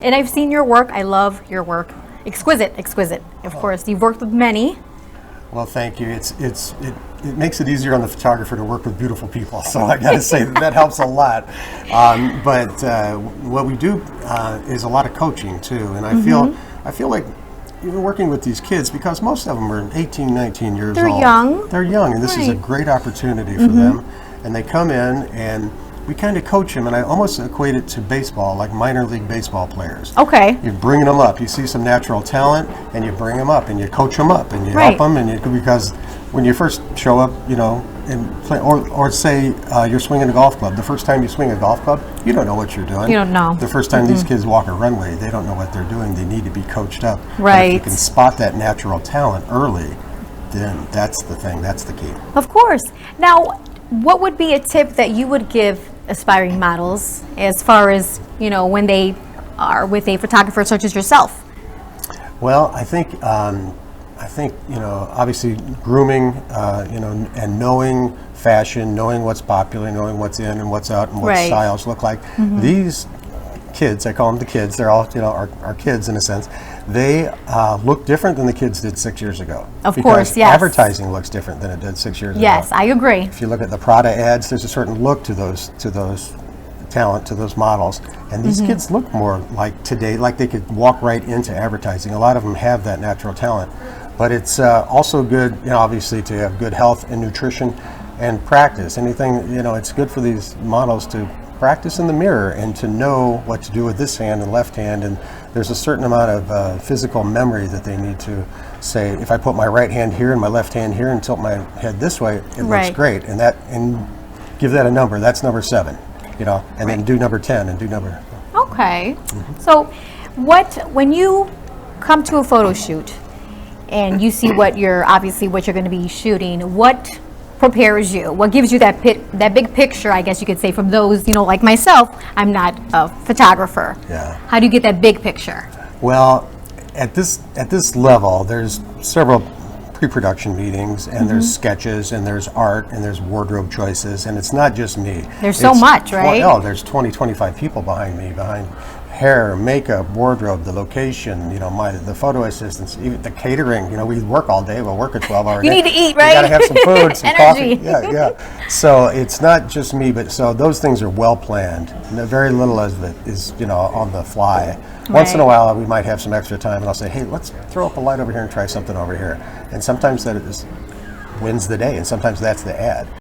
And I've seen your work. I love your work. Exquisite, exquisite. Of course, you've worked with many. Well, thank you. It makes it easier on the photographer to work with beautiful people. So I got to say that helps a lot. But what we do is a lot of coaching too, and I feel like working with these kids, because most of them are 18, 19 years They're old. young. They're young, and this is a great opportunity for them. And they come in and we kind of coach them, and I almost equate it to baseball, like minor league baseball players. Okay. You're bringing them up. You see some natural talent, and you bring them up, and you coach them up, and you help them, and because when you first show up, and play, or say you're swinging a golf club. The first time you swing a golf club, you don't know what you're doing. You don't know. The first time these kids walk a runway, they don't know what they're doing. They need to be coached up. Right. But if you can spot that natural talent early, then that's the thing. That's the key. Of course. Now, what would be a tip that you would give aspiring models as far as, when they are with a photographer such as yourself? Well, I think obviously grooming, and knowing fashion, knowing what's popular, knowing what's in and what's out, and what styles look like. These kids, I call them the kids. They're all, our kids in a sense. They look different than the kids did 6 years ago. Of course, yes. Advertising looks different than it did 6 years ago. Yes, I agree. If you look at the Prada ads, there's a certain look to those talent, to those models, and these kids look more like today, like they could walk right into advertising. A lot of them have that natural talent, but it's also good, obviously, to have good health and nutrition and practice. Anything, it's good for these models to practice in the mirror and to know what to do with this hand and left hand, and there's a certain amount of physical memory that they need to say, if I put my right hand here and my left hand here and tilt my head this way, it looks great, and give that a number. That's number 7, and then do number 10 and do number. Okay. So when you come to a photo shoot and you see what you're going to be shooting, what prepares you? What gives you that big picture, I guess you could say, from those, like myself, I'm not a photographer. Yeah. How do you get that big picture? Well, at this level, there's several pre-production meetings, and there's sketches, and there's art, and there's wardrobe choices, and it's not just me. There's so much, right? Oh, there's 20, 25 people behind me, behind hair, makeup, wardrobe, the location, the photo assistants, even the catering. We work all day. We'll work a 12-hour day. You need to eat, right? You got to have some food, some Energy. coffee. Yeah. So it's not just me, but so those things are well planned. And very little of it is, on the fly. Once in a while, we might have some extra time, and I'll say, hey, let's throw up a light over here and try something over here. And sometimes that just wins the day, and sometimes that's the ad.